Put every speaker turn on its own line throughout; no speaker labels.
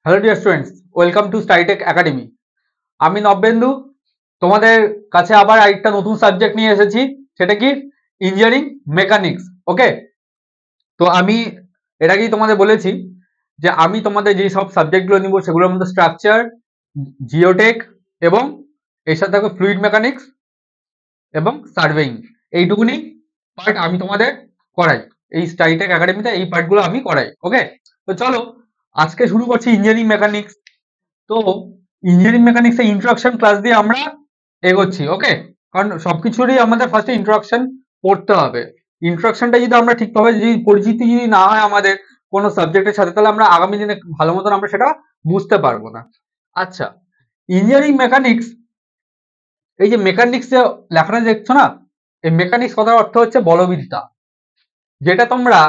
Hello dear students, welcome to স্টাইটেক academy. আমি নবেন্দু তোমাদের কাছে আবার আরেকটা নতুন সাবজেক্ট নিয়ে এসেছি, সেটা কি ইঞ্জিনিয়ারিং মেকানিক্স। ওকে, তো আমি এর আগেই তোমাদের বলেছি যে আমি তোমাদের যেই সব সাবজেক্টগুলো নিব সেগুলোর মধ্যে স্ট্রাকচার, জিওটেক এবং এর সাথে থাকবে ফ্লুইড মেকানিক্স এবং সার্ভেইং। এইটুকুনি পার্ট আমি তোমাদের করাই, এই স্টাইটেক একাডেমিতে এই পার্টগুলো আমি করাই। ওকে, তো চলো আজকে শুরু করছি ইঞ্জিনিয়ারিং মেকানিক্স। তো ইঞ্জিনিয়ারিং মেকানিক্স এর ইন্ট্রোডাকশন ক্লাস দিয়ে আমরা এগোচ্ছি। ওকে, কারণ সবকিছুরই আমাদের ফার্স্টে ইন্ট্রোডাকশন পড়তে হবে। ইন্ট্রোডাকশনটা যদি আমরা ঠিকভাবে যদি পরিচিতি যদি না হয় আমাদের কোনো সাবজেক্টের সাথে, তাহলে আমরা আগামী দিনে ভালো মতন আমরা সেটা বুঝতে পারবো না। আচ্ছা, ইঞ্জিনিয়ারিং মেকানিক্স, এই যে মেকানিক্স যে লেখাটা দেখছো না, এই মেকানিক্স কথার অর্থ হচ্ছে বলবিদ্যা, যেটা তোমরা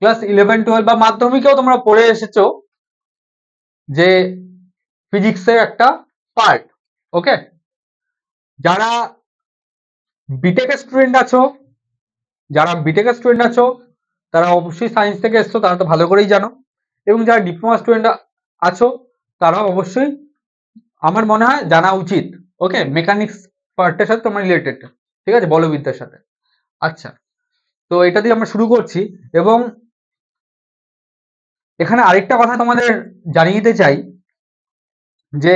ক্লাস 11-12 বা মাধ্যমিকেও তোমরা পড়ে এসেছো যে ফিজিক্সের একটা পার্ট। ওকে, যারা বিটেকের স্টুডেন্ট আছো, তারা অবশ্যই সায়েন্স থেকে এসছো, তারা তো ভালো করেই জানো। এবং যারা ডিপ্লোমা স্টুডেন্ট আছো তারাও অবশ্যই আমার মনে হয় জানা উচিত। ওকে, মেকানিক্স পার্টের সাথে তোমার রিলেটেড, ঠিক আছে, বলবিদ্যার সাথে। আচ্ছা, তো এটা দিয়ে আমরা শুরু করছি। এবং এখানে আরেকটা কথা তোমাদের জানিয়ে দিতে চাই যে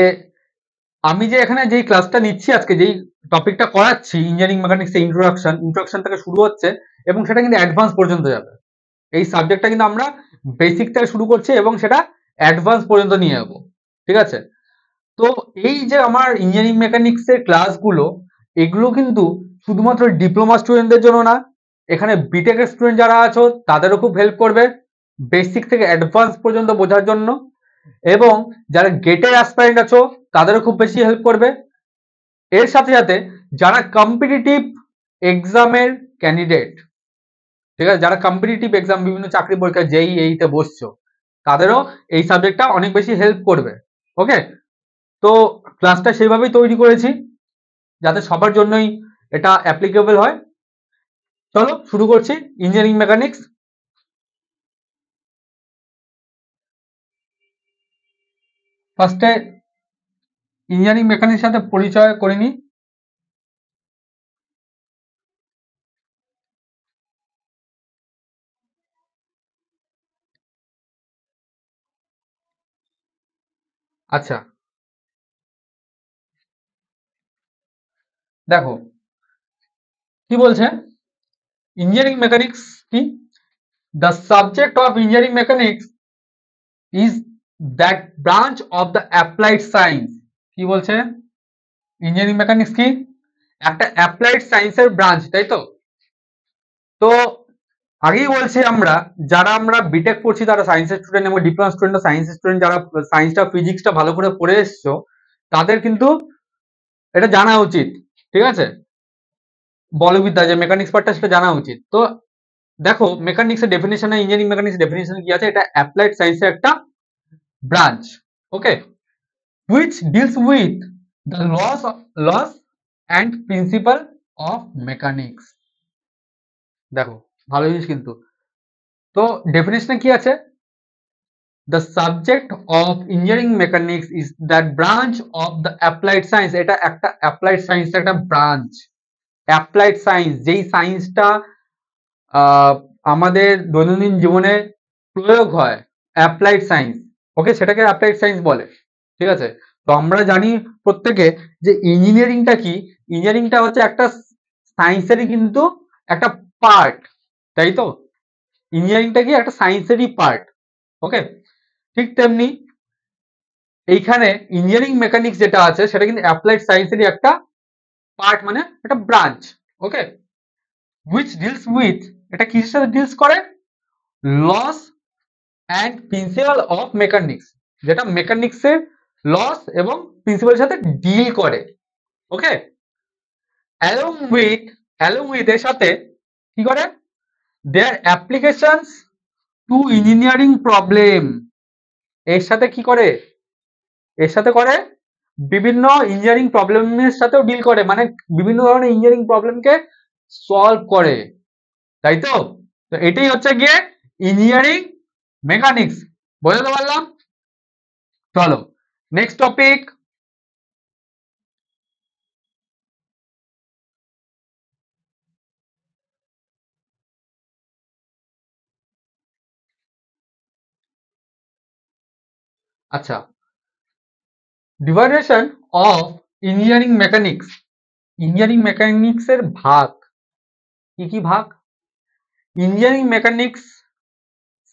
আমি যে এখানে যেই ক্লাসটা নিচ্ছি, আজকে যেই টপিকটা করাচ্ছি, ইঞ্জিনিয়ারিং মেকানিক্স এর ইন্ট্রোডাকশন থেকে শুরু হচ্ছে এবং সেটা কিন্তু অ্যাডভান্স পর্যন্ত যাবে। এই সাবজেক্টটা কিন্তু আমরা বেসিক থেকে শুরু করছি এবং সেটা অ্যাডভান্স পর্যন্ত নিয়ে যাবো, ঠিক আছে। তো এই যে আমার ইঞ্জিনিয়ারিং মেকানিক্স এর ক্লাসগুলো, এগুলো কিন্তু শুধুমাত্র ডিপ্লোমা স্টুডেন্টদের জন্য না, এখানে বিটেক এর স্টুডেন্ট যারা আছো তাদেরও খুব হেল্প করবে বেসিক থেকে অ্যাডভান্স পর্যন্ত বোঝার জন্য। এবং যারা গেটের অ্যাসপারেন্ট আছো তাদেরও খুব বেশি হেল্প করবে। এর সাথে সাথে যারা কম্পিটিটিভ এক্সামের ক্যান্ডিডেট, ঠিক আছে, যারা কম্পিটিটিভ এক্সাম বিভিন্ন চাকরি পরীক্ষা যেই এইতে বসছো, তাদেরও এই সাবজেক্টটা অনেক বেশি হেল্প করবে। ওকে, তো ক্লাসটা সেইভাবেই তৈরি করেছি যাতে সবার জন্যই এটা অ্যাপ্লিকেবল হয়। চলো শুরু করছি ইঞ্জিনিয়ারিং মেকানিক্স। ফার্স্টে ইঞ্জিনিয়ারিং মেকানিক্সের সাথে পরিচয় করে নিই। আচ্ছা, দেখো কি বলছে ইঞ্জিনিয়ারিং মেকানিক্স কি। The subject of engineering mechanics is that branch of the applied science. কি বলছে, ইঞ্জিনিয়ারিং মেকানিক্স কি একটা অ্যাপ্লাইড সায়েন্সের ব্রাঞ্চ, তাই তো। তো আগেই বলছি আমরা যারা আমরা বিটেক পড়ছি তারা সায়েন্সের স্টুডেন্ট, এবং ডিপ্লোমা স্টুডেন্ট সায়েন্সের স্টুডেন্ট, যারা সায়েন্সটা ফিজিক্সটা ভালো করে পড়ে এসছো তাদের কিন্তু এটা জানা উচিত, ঠিক আছে। বলবিদ্যা যে মেকানিক্স পার্টটা সেটা জানা উচিত। তো দেখো মেকানিক্সের ডেফিনেশনে, ইঞ্জিনিয়ারিং মেকানিক্স ডেফিনেশন কি আছে, এটা অ্যাপ্লাইড সায়েন্সের একটা branch. Okay, which deals with the laws and principle of mechanics। দেখো ভালো জিনিস কিন্তু। তো ডেফিনেশনে কি আছে, the subject of engineering mechanics is that branch of the applied science। এটা একটা অ্যাপ্লাইড সায়েন্সের একটা ব্রাঞ্চ। অ্যাপ্লাইড সায়েন্স যেই সায়েন্সটা আমাদের দৈনন্দিন জীবনে প্রয়োগ হয়, অ্যাপ্লাইড সায়েন্স। ওকে, সেটাকে অ্যাপ্লাইড সায়েন্স বলে, ঠিক আছে। তো আমরা জানি প্রত্যেকে যে ইঞ্জিনিয়ারিংটা কি, ইঞ্জিনিয়ারিংটা হচ্ছে একটা সায়েন্সেরই কিন্তু একটা পার্ট, তাই তো। ইঞ্জিনিয়ারিংটা কি একটা সায়েন্সেরই পার্ট। ওকে, ঠিক তেমনি এইখানে ইঞ্জিনিয়ারিং মেকানিক্স যেটা আছে সেটা কিন্তু অ্যাপ্লাইড সায়েন্সেরই একটা পার্ট, মানে একটা branch. Okay, which deals with, এটা কিসের সাথে ডিলস করে, laws and principle of mechanics, যেটা মেকানিক্সের লস এবং প্রিন্সিপালের সাথে ডিল করে। ওকে, অ্যালং উইথ এর সাথে কি করে, দেয়ার অ্যাপ্লিকেশনস টু ইঞ্জিনিয়ারিং প্রবলেম। এর সাথে কি করে, এর সাথে করে বিভিন্ন ইঞ্জিনিয়ারিং প্রবলেমের সাথেও ডিল করে, মানে বিভিন্ন ধরনের ইঞ্জিনিয়ারিং প্রবলেমকে সলভ করে, তাই তো। তো এটাই হচ্ছে গিয়ে ইঞ্জিনিয়ারিং মেকানিক্স। বুঝতে পারলাম। চলো নেক্সট টপিক। আচ্ছা, division of engineering mechanics. Engineering mechanics এর ভাগ, কি কি ভাগ? ইঞ্জিনিয়ারিং মেকানিক্স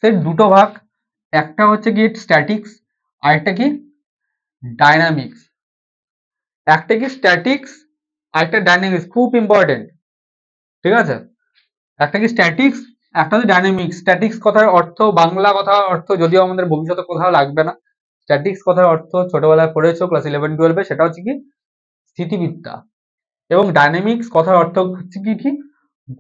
এর দুটো ভাগ, একটা হচ্ছে কি স্ট্যাটিক্স, আর একটা কি ডাইনামিক্স। একটা কি স্ট্যাটিক্স আর একটা ডাইনামিক্স, খুব ইম্পর্টেন্ট, ঠিক আছে? একটা কি স্ট্যাটিক্স, একটা হচ্ছে ডাইনামিক্স। স্ট্যাটিক্স কথার অর্থ, বাংলা কথার অর্থ যদিও আমাদের ভবিষ্যতে কোথাও লাগবে না, স্ট্যাটিক্স কথার অর্থ ছোটবেলায় পড়েছো ক্লাস 11-12-এ, সেটা হচ্ছে কি স্থিতিবিদ্যা। এবং ডাইনামিক্স কথার অর্থ হচ্ছে কি কি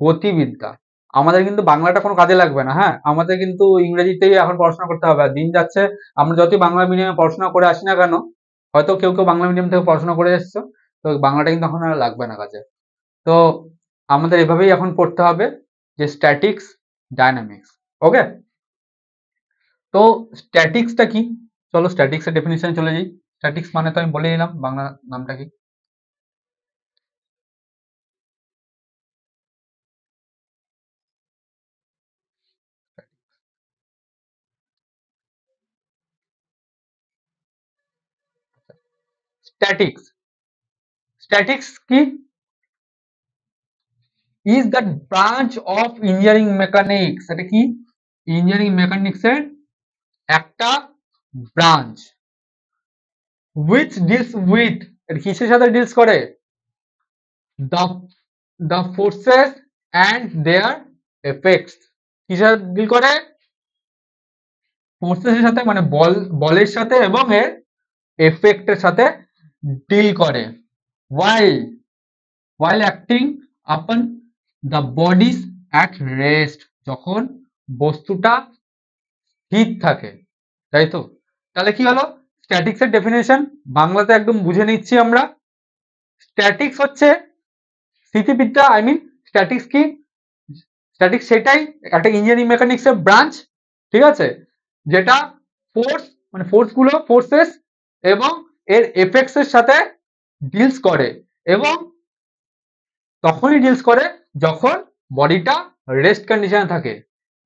গতিবিদ্যা। আমাদের কিন্তু বাংলাটা কোনো কাজে লাগবে না, হ্যাঁ, আমাদের কিন্তু ইংরেজিতেই এখন পড়াশোনা করতে হবে। আর দিন যাচ্ছে, আমরা যতই বাংলা মিডিয়ামে পড়াশোনা করে আসি না কেন, হয়তো কেউ কেউ বাংলা মিডিয়াম থেকে পড়াশোনা করে এসছো, তো বাংলাটা কিন্তু এখন আর লাগবে না কাজে। তো আমাদের এভাবেই এখন পড়তে হবে যে স্ট্যাটিক্স, ডাইনামিক্স। ওকে, তো স্ট্যাটিক্সটা কি? চলো স্ট্যাটিক্সের ডেফিনিশনে চলে যাই। স্ট্যাটিক্স মানে তো আমি বলে দিলাম, বাংলা নামটা কি। স্ট্যাটিক্স, স্ট্যাটিক্স কি? Is that branch of engineering mechanics. এটা কি? ইঞ্জিনিয়ারিং মেকানিক্স এর একটা ব্রাঞ্চ, which deals with, এটা কিসের সাথে ডিলস করে? the the forces and their effects। কিসের সাথে ডিল করে? ফোর্সেস এর সাথে, মানে বলের সাথে এবং এর এফেক্টের সাথে ডিল করে। while while acting upon the bodies at rest, যখন বস্তুটা স্থির থাকে, তাই তো? তাহলে কি হলো স্ট্যাটিক্স এর ডেফিনেশন? বাংলাতে একদম বুঝে নিচ্ছি আমরা। স্ট্যাটিক্স হচ্ছে স্থিতিবিদ্যা, আই মিন স্ট্যাটিক্স কি? স্ট্যাটিক্স সেটাই একটা ইঞ্জিনিয়ারিং মেকানিক্স এর ব্রাঞ্চ, ঠিক আছে, যেটা ফোর্স, মানে ফোর্স গুলো, ফোর্সেস এবং এর এফেক্টস এর সাথে ডিলস করে, এবং তখনই ডিলস করে যখন বডিটা রেস্ট কন্ডিশনে থাকে।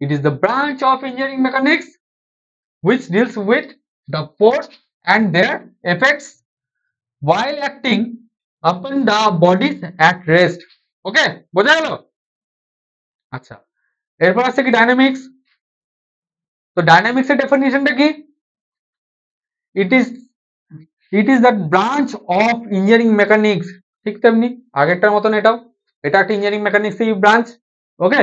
ইট is the branch of engineering mechanics which deals with the force and their effects while acting upon the bodies at rest. ওকে, বোঝা গেল? আচ্ছা, এরপর আছে কি ডাইনামিক্স। তো ডাইনামিক্স এর ডেফিনিশনটা কি? It is it is that branch of engineering mechanics. ঠিক তেমনি আগেরটার মতন এটাও, এটা একটা ইঞ্জিনিয়ারিং মেকানিক্স এই ব্রাঞ্চ। ওকে,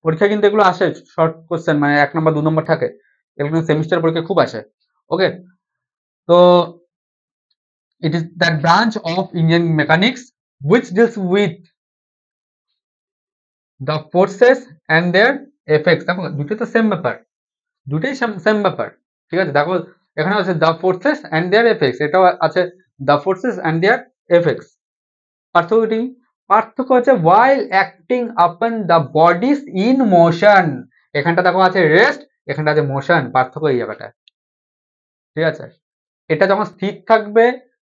পরীক্ষা কিন্তু এগুলো আসে, শর্ট কোশ্চেন, মানে 1 নম্বর 2 নম্বর থাকে, এগুলো সেমিস্টার পরীক্ষা খুব আসে। ওকে, তো it is that branch of engineering mechanics which deals with the forces and their effects। দেখো দুটোই তো সেম ব্যাপার, দুটোই সেম ব্যাপার, ঠিক আছে? দেখো এখানে আছে the forces and their effects, এটাও আছে the forces and their effects। পার্থক্যটি, পার্থক্য হচ্ছে while acting upon the bodies in motion। এখানটা দেখো আছে রেস্ট, এখানটা আছে মোশন, পার্থক্য এই জায়গাটা, ঠিক আছে? এটা যখন স্থির থাকবে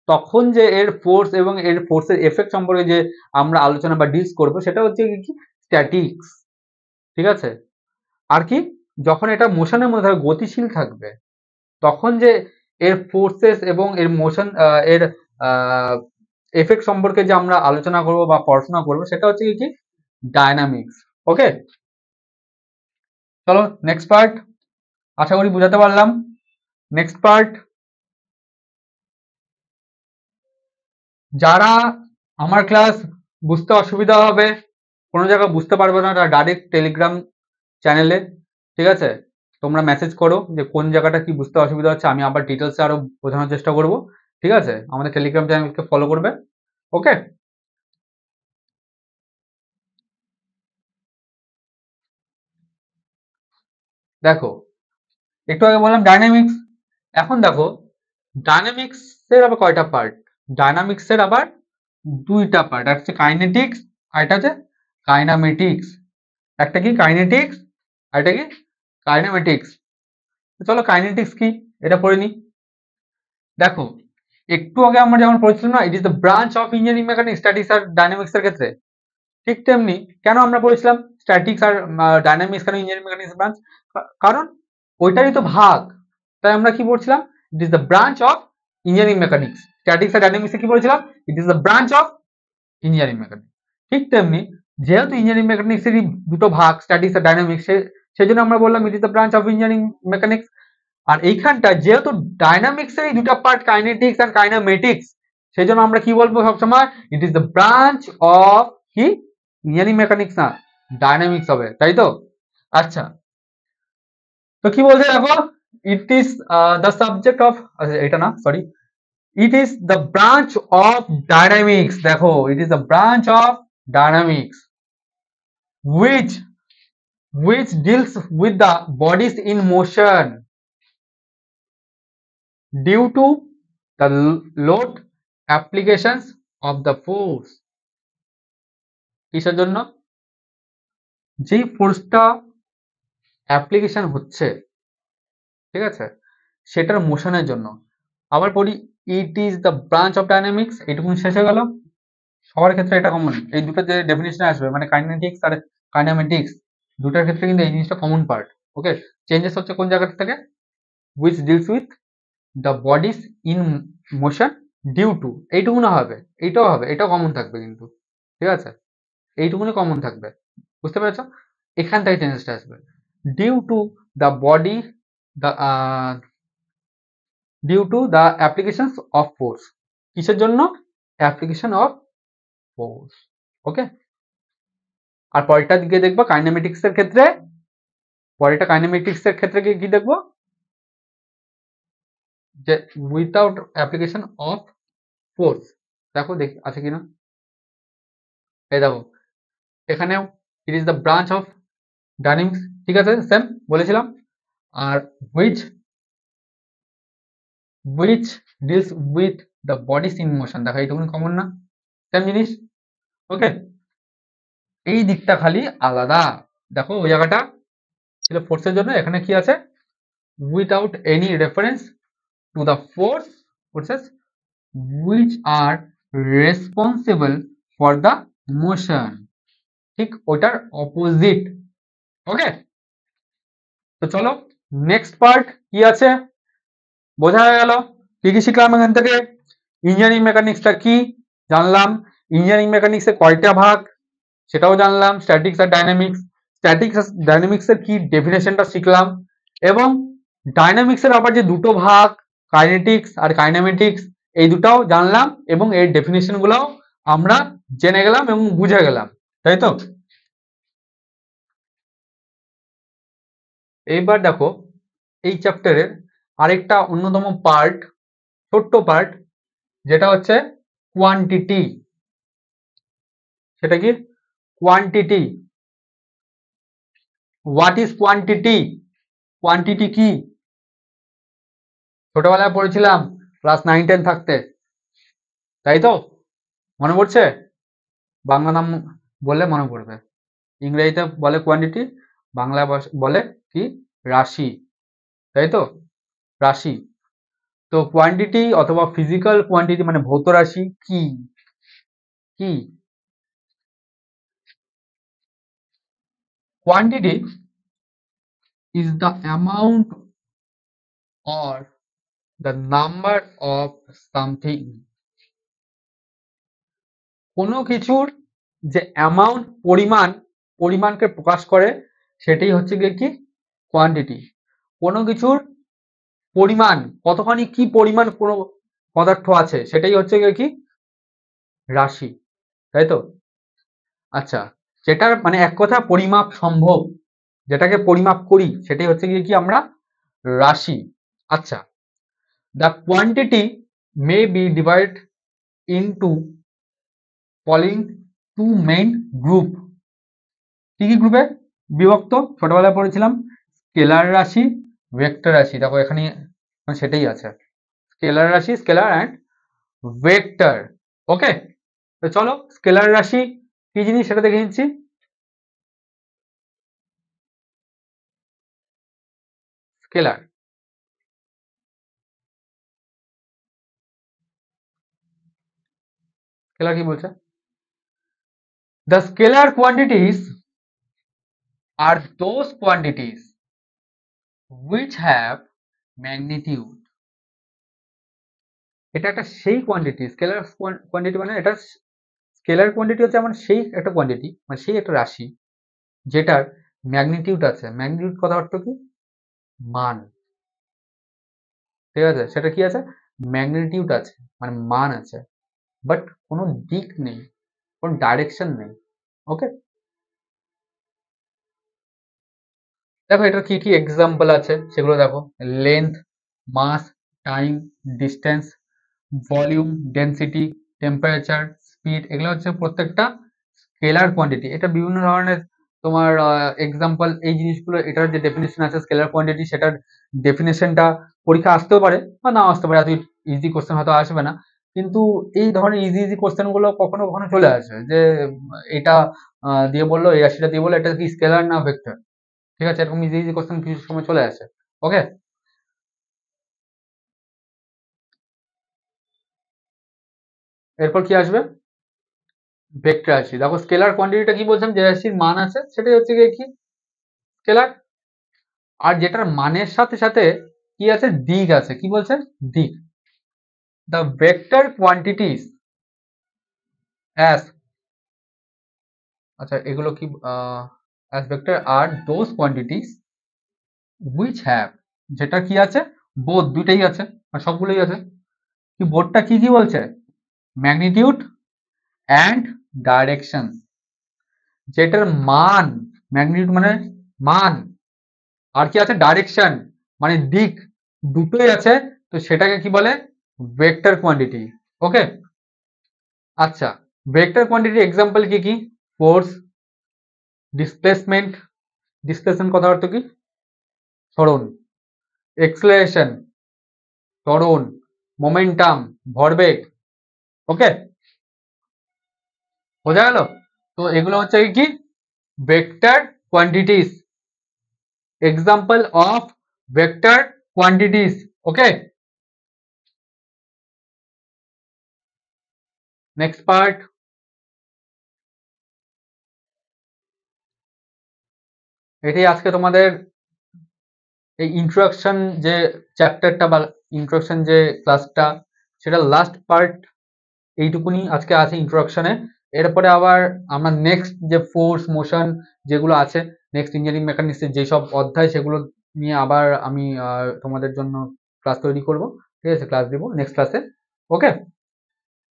তখন যে এর ফোর্স এবং এর ফোর্সের এফেক্ট সম্পর্কে যে আমরা আলোচনা বা ডিলস করব, সেটা হচ্ছে কি স্ট্যাটিক্স, ঠিক আছে? আর কি, যখন এটা মোশনের মধ্যে থাকবে, গতিশীল থাকবে, তখন যে এর ফোর্সেস এবং এর মোশন, এর এফেক্ট সম্পর্কে যে আমরা আলোচনা করব বা পড়াশোনা করব, সেটা হচ্ছে কি ডায়নামিক্স। ওকে, চলো নেক্সট পার্ট, আশা করি বুঝাতে পারলাম। নেক্সট পার্ট, যারা আমার ক্লাস বুঝতে অসুবিধা হবে, কোনো জায়গা বুঝতে পারবে না, তারা ডাইরেক্ট টেলিগ্রাম চ্যানেলে, ঠিক আছে, তোমরা মেসেজ করো যে কোন জায়গাটা কি বুঝতে অসুবিধা হচ্ছে, আমি আবার ডিটেলসে আরো বোঝানোর চেষ্টা করব, ঠিক আছে? আমাদের টেলিগ্রাম চ্যানেলকে ফলো করবে। ওকে, দেখো একটু আগে বললাম ডাইনামিক্স, এখন দেখো ডাইনামিক্স এর আবার কয়টা পার্ট? ডাইনামিক্স এর আবার দুইটা পার্ট, একটা হচ্ছে কাইনেটিক্স আর একটা হচ্ছে কাইনামেটিক্স। একটা কি কাইনেটিক্স আর একটা কি কাইনামেটিক্স। চলো কাইনেটিক্স কি এটা পড়ে নি। দেখো একটু আগে আমরা যেমন পড়েছিলাম না, it is the branch of engineering mechanics statics আর ডাইনামিক্স এর ক্ষেত্রে, ঠিক তেমনি কেন আমরা পড়েছিলাম স্ট্যাটিক্স আর ডাইনামিক্স কেন ইঞ্জিনিয়ারিং মেকানিক্স ব্রাঞ্চ, কারণ ওইটারই তো ভাগ। তাই আমরা কি পড়ছিলাম, it is the branch of engineering mechanics. Statics আর ডাইনামিক্সে কি পড়েছিলাম, it is the branch of engineering mechanics. ঠিক তেমনি যেহেতু ইঞ্জিনিয়ারিং মেকানিক্সেরই দুটো ভাগ স্ট্যাটিক্স আর ডাইনামিক্স, সেজন্য আমরা বললাম it is the branch of engineering mechanics. আর এইখানটা যেহেতু ডাইনামিক্সেরই দুটো পার্ট কাইনেটিক্স আর কাইনেমেটিক্স, সেই জন্য আমরা কি বলবো সবসময়, it is the branch of কি ইঞ্জিনিয়ারিং মেকানিক্স না, ডাইনামিক্স হবে, তাই তো। আচ্ছা, তো কি বলছে দেখো, it is the subject of, এটা না sorry, it is the branch of dynamics. দেখো it is the branch of dynamics which which deals with the bodies in motion due to the load applications of the force। কিসের জন্য, যে ফোর্সটা application হচ্ছে, ঠিক আছে, সেটার মোশনের জন্য। আবার পড়ি, ইট is the branch of dynamics, এইটুকু শেষ হয়ে গেল। সবার ক্ষেত্রে এটা কমন, এই দুটো যে ডেফিনেশন আসবে মানে কাইনেটিক্স আর কাইনেমেটিক্স, দুটার ক্ষেত্রে কিন্তু এই জিনিসটা কমন পার্ট। ওকে, চেঞ্জেস হচ্ছে কোন জায়গা থেকে, which deals with the bodies in motion due to, এইটুকু না হবে, এইটাও হবে, এটাও কমন থাকবে কিন্তু, ঠিক আছে, এইটুকুনি কমন থাকবে, বুঝতে পেরেছ। এখান থেকে চেঞ্জেসটা আসবে, due to the body, the due to the application of force. কিসের জন্য, অ্যাপ্লিকেশন অফ ফোর্স। ওকে, আর পরেরটা দিকে দেখবো কাইনেমেটিক্স এর ক্ষেত্রে, পরেরটা কাইনেমেটিক্স এর ক্ষেত্রে কি দেখবো, যে উইথাউট অ্যাপ্লিকেশন অফ ফোর্স। দেখো দেখি আছে কিনা, এই দেখো এখানেও it is the branch of dynamics, ঠিক আছে, সেম বলেছিলাম। আর which which deals with the bodies in motion, দেখো এইটুকুনি কমন না, সেম জিনিস। ওকে, এই দিকটা খালি আলাদা। দেখো ওই জায়গাটা ছিল ফোর্সের জন্য, এখানে কি আছে, without any reference to the forces which are responsible for the motion, ঠিক ওইটার অপোজিট। ওকে, তো চলো নেক্সট পার্ট কি আছে, বোঝা হয়ে গেল কি কি শিখলাম এখান থেকে। ইঞ্জিনিয়ারিং মেকানিক্সটা কি জানলাম, ইঞ্জিনিয়ারিং মেকানিক্সের কয়টা ভাগ সেটাও জানলাম, স্ট্যাটিক্স আর ডাইনামিক্স, স্ট্যাটিক্স আর ডাইনামিক্স এর কি ডেফিনেশনটা শিখলাম, এবং ডাইনামিক্স এর আবার যে দুটো ভাগ কাইনেটিক্স আর কাইনেমেটিক্স, এই দুটাও জানলাম এবং এর ডেফিনেশন গুলোও আমরা জেনে গেলাম এবং বুঝে গেলাম, তাই তো। এইবার দেখো এই চ্যাপ্টারের আরেকটা অন্যতম পার্ট, ছোট্ট পার্ট, যেটা হচ্ছে কোয়ান্টিটি। সেটা কি, quantity, what is quantity, quantity কি, ছোটবেলায় পড়েছিলাম ক্লাস 9-10 থাকতে, তাই তো, মনে পড়ছে, বাংলা নাম বললে মনে পড়বে, ইংরেজিতে বলে কোয়ান্টিটি, বাংলায় বলে কি রাশি, তাই তো, রাশি। তো কোয়ান্টিটি অথবা ফিজিক্যাল কোয়ান্টিটি মানে ভৌত রাশি কি, কি quantity is the amount or the number of something, কোনো কিছুর যে অ্যামাউন্ট পরিমাণ, পরিমাণকে প্রকাশ করে সেটাই হচ্ছে গিয়ে কি কোয়ান্টিটি। কোনো কিছুর পরিমাণ কতখানি, কি পরিমাণ কোনো পদার্থ আছে সেটাই হচ্ছে গিয়ে কি রাশি, তাই তো। আচ্ছা, যেটার মানে এক কথা পরিমাপ সম্ভব, যেটাকে পরিমাপ করি সেটাই হচ্ছে গিয়ে কি আমরা রাশি। আচ্ছা, the quantity may be divided into following two main group। কি কি গ্রুপে বিভক্ত, ছোটবেলায় পড়েছিলাম স্কেলার রাশি, ভেক্টর রাশি, দেখো এখানে সেটাই আছে, স্কেলার রাশি, স্কেলার অ্যান্ড ভেক্টর। ওকে, তো চলো স্কেলার রাশি কি জিনিস সেটা দেখে নিচ্ছি। স্কেলার, স্কেলার কি বলছে? The scalar quantities are those quantities which have magnitude. এটা একটা সেই কোয়ান্টিটি, স্কেলার কোয়ান্টিটি মানে এটা স্কেলার কোয়ান্টিটি হচ্ছে আমার সেই একটা কোয়ান্টিটি, মানে সেই একটা রাশি যেটার ম্যাগনিটিউড আছে। ম্যাগনিটিউড কথা অর্থ কি? মান। ঠিক আছে, সেটা কি আছে? ম্যাগনিটিউড আছে, মানে মান আছে, বাট কোনো দিক নেই, কোনো ডাইরেকশন নেই। ওকে, দেখো এটা কি কি এক্সাম্পল আছে সেগুলো দেখো। Length, mass, time, distance, volume, density, temperature, speed, এগুলো হচ্ছে প্রত্যেকটা স্কেলার কোয়ান্টিটি। এটা বিভিন্ন ধরনের তোমার এক্সাম্পল, এই জিনিসগুলো, এটার যে ডেফিনেশন আছে স্কেলার কোয়ান্টিটি, সেটার ডেফিনেশনটা পরীক্ষা আসতেও পারে বা নাও আসতে পারে, এত ইজি কোশ্চেন হয়তো আসবে না, কিন্তু এই ধরনের ইজি ইজি কোশ্চেন গুলো কখনো কখনো চলে আসে যে এটা দিয়ে বললো, এই রাশিটা দিয়ে বললো, এটা কি স্কেলার না ভেক্টর। ঠিক আছে, এরকম ইজি ইজি কোশ্চেন কিছু সময় চলে আসে। ওকে, এরপর কি আসবে? ভেক্টর রাশি। দেখো স্কেলার কোয়ান্টিটিটা কি বলছিলাম, যে রাশির মান আছে সেটাই হচ্ছে গিয়ে কি স্কেলার। আর যেটার মানের সাথে সাথে কি আছে? দিক আছে। কি বলছে? দিক। দ্য ভেক্টর কোয়ান্টিটিস অ্যাজ, আচ্ছা এগুলো কি, অ্যাজ ভেক্টর আর দোজ কোয়ান্টিটিস হুইচ হ্যাভ, যেটা কি আছে? বোথ, দুইটাই আছে, আর সবগুলোই আছে। কি বোথটা কি কি বলছে? Magnitude and direction. যেটার মান, ম্যাগনিটিউড মানে মান, আর কি আছে? ডাইরেকশন মানে দিক, দুটোই আছে, তো সেটাকে কি বলে? Vector quantity. ওকে, আচ্ছা ভেক্টর কোয়ান্টিটি এক্সাম্পল কি কি? ফোর্স, ডিসপ্লেসমেন্ট, ডিসপ্লেসমেন্ট কথার অর্থ কি? সরণ। এক্সেলারেশন, ত্বরণ। মোমেন্টাম, ভরবেগ। ওকে, বোঝা গেল? তো এগুলো হচ্ছে কি vector quantities, example of vector quantities. Okay, next part. এটি আজকে তোমাদের এই ইন্ট্রোডাকশন যে চ্যাপ্টারটা বা ইন্ট্রোডাকশন যে ক্লাসটা, সেটা লাস্ট পার্ট এইটুকুনি আজকে আছে ইন্ট্রোডাকশনে। এরপরে আবার আমরা নেক্সট যে ফোর্স, মোশন যেগুলো আছে, নেক্সট ইঞ্জিনিয়ারিং মেকানিক্সের যেসব অধ্যায়, সেগুলো নিয়ে আবার আমি তোমাদের জন্য ক্লাস তৈরি করব। ঠিক আছে, ক্লাস দেবো নেক্সট ক্লাসে। ওকে,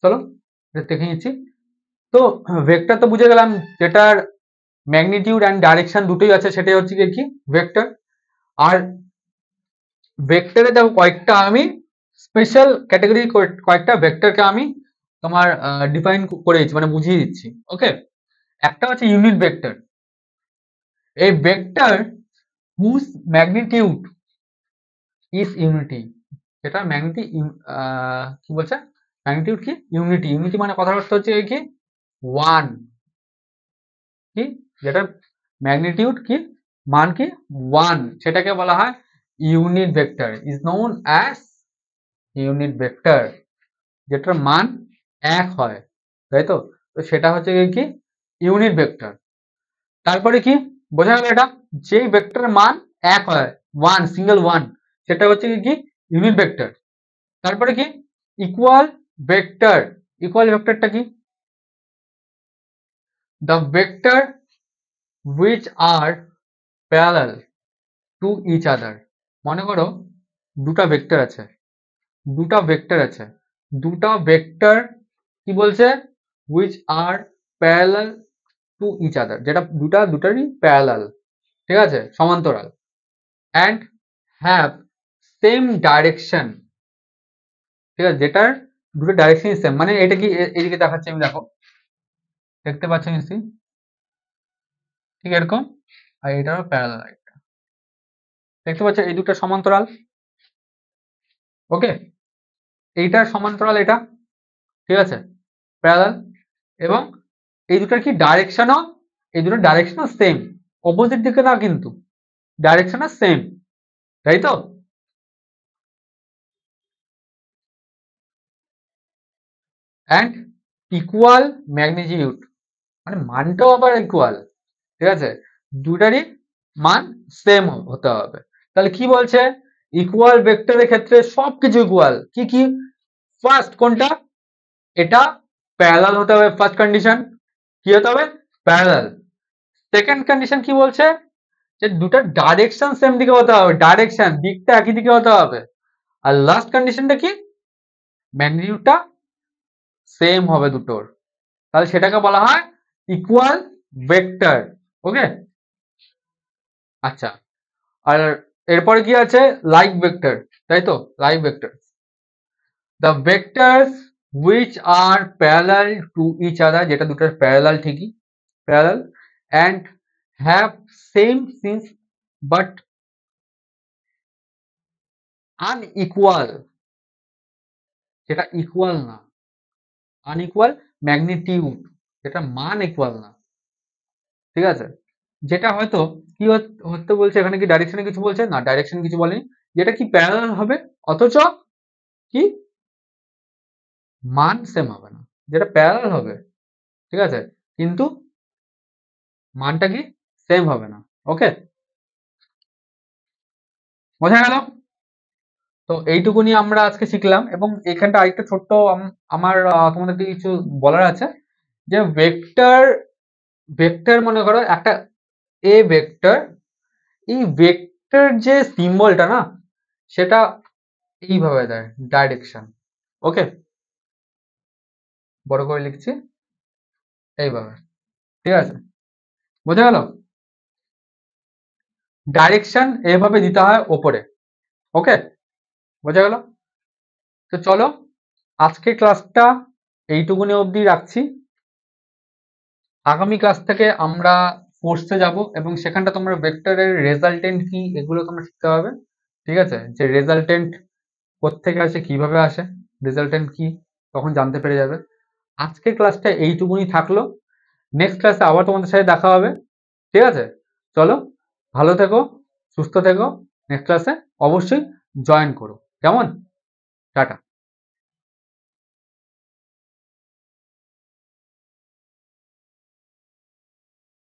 চলো দেখে নিচ্ছি। তো ভেক্টর তো বুঝে গেলাম, যেটার ম্যাগনিটিউড অ্যান্ড ডাইরেকশন দুটোই আছে, সেটাই হচ্ছে কি ভেক্টর। আর ভেক্টরে দেখো কয়েকটা আমি স্পেশাল ক্যাটাগরি, কয়েকটা ভেক্টরকে আমি তোমার ডিফাইন করে দিচ্ছি, মানে বুঝিয়ে দিচ্ছি। ওকে, একটা হচ্ছে ইউনিট ভেক্টর। এই vector whose magnitude is unity, যেটা ম্যাগনিটি কি বলছে? ম্যাগনিটিউড কি? ইউনিটি। ইউনিটি মানে কথার অর্থ হচ্ছে কি? ওয়ান। কি? যেটা ম্যাগনিটিউড কি, মান কি? ওয়ান, সেটাকে বলা হয় unit vector, is known as unit vector. যেটার মান এক হয়, তাই তো? তো সেটা হচ্ছে কি ইউনিট ভেক্টর। তারপরে কি বোঝা গেল? এটা যেই ভেক্টরের মান এক হয়, ওয়ান, সিঙ্গেল ওয়ান, সেটা হচ্ছে কি ইউনিট ভেক্টর। তারপরে কি ইকুয়াল ভেক্টর। ইকুয়াল ভেক্টরটা কি? The vector which are parallel to each other. মনে করো দুটা ভেক্টর আছে, দুটা ভেক্টর আছে, দুটা ভেক্টর কি বলছে? Which are parallel to each other, যেটা দুটারই প্যারালাল, ঠিক আছে, সমান্তরাল, অ্যান্ড হ্যাভ সেম ডাইরেকশন। ঠিক আছে, যেটার দুটো ডাইরেকশন সেম, মানে এটা কি এইদিকে দেখাচ্ছি আমি, দেখো দেখতে পাচ্ছ নিশ্চয়ই, ঠিক এরকম, আর এটারও প্যারালাল একটা, দেখতে পাচ্ছ এই দুটো সমান্তরাল। ওকে, এইটার সমান্তরাল এটা, ঠিক আছে, প্যারালাল, এবং এই দুটার কি ডাইরেকশনও, এই দুটোর ডাইরেকশনও সেম, অপোজিট দিকে না কিন্তু, ডাইরেকশনও সেম, তাই তো? অ্যান্ড ইকুয়াল ম্যাগনিটিউড, মানে মানটাও আবার ইকুয়াল, ঠিক আছে, দুটারই মান সেম হতে হবে। তাহলে কি বলছে, ইকুয়াল ভেক্টরের ক্ষেত্রে সবকিছু ইকুয়াল, কি কি, ফার্স্ট কোনটা, এটা প্যারালাল হতে হবে, ফার্স্ট কন্ডিশন কি হতে হবে, প্যারালাল। সেকেন্ড কন্ডিশন কি বলছে, যে দুটার ডাইরেকশন সেম দিকে হতে হবে, ডাইরেকশন দিকটা একই দিকে হতে হবে। আর লাস্ট কন্ডিশনটা কি, ম্যাগনিটিউডটা সেম হবে দুটোর, তাহলে সেটাকে বলা হয় ইকুয়াল ভেক্টর। ওকে, আচ্ছা, আর এরপরে কি আছে, লাইক ভেক্টর, তাই তো, like vector, the vectors which are parallel to each other, যেটা দুটোর প্যারালাল, ঠিকই parallel, and have same since but unequal, যেটা ইকুয়াল না, আনইকুয়াল ম্যাগনিটিউড, যেটা মান ইকুয়াল না, ঠিক আছে, যেটা হয়তো কি হতে বলছে এখানে, কি ডাইরেকশনে কিছু বলছে না, ডাইরেকশন কিছু বলেনি, যেটা কি প্যারালাল হবে অথচ কি মান সেম হবে না, যেটা প্যারালাল হবে, ঠিক আছে, কিন্তু মানটা কি সেম হবে না। ওকে, বোঝা গেল? তো এইটুকুনি আমরা আজকে শিখলাম, এবং এখানটা আরেকটা ছোট্ট আমার তোমাদেরকে কিছু বলার আছে, যে ভেক্টর, ভেক্টর মনে করো একটা এ ভেক্টর, এই ভেক্টর যে সিম্বলটা না, সেটা এইভাবে দেয়, ডাইরেকশন। ওকে, বড় করে লিখছি এইভাবে, ঠিক আছে, বোঝা গেল? ডাইরেকশন এভাবে দিতে হয় ওপরে। ওকে, বোঝা গেল? তো চলো, আজকে ক্লাসটা এইটুকুনি অবধি রাখছি। আগামী ক্লাস থেকে আমরা ফোর্সে যাব, এবং সেখানটা তোমরা ভেক্টরের রেজাল্টেন্ট কি এগুলো তোমরা শিখতে হবে, ঠিক আছে, যে রেজাল্টেন্ট কোত্থেকে আসে, কিভাবে আসে, রেজাল্টেন্ট কি, তখন জানতে পেরে যাবে। আজকের ক্লাসটা এইটুকুনি থাকলো, নেক্সট ক্লাসে আবার তোমাদের সাথে দেখা হবে, ঠিক আছে, চলো, ভালো থেকো, সুস্থ থেকো, নেক্সট ক্লাসে অবশ্যই জয়েন করো, কেমন, টাটা।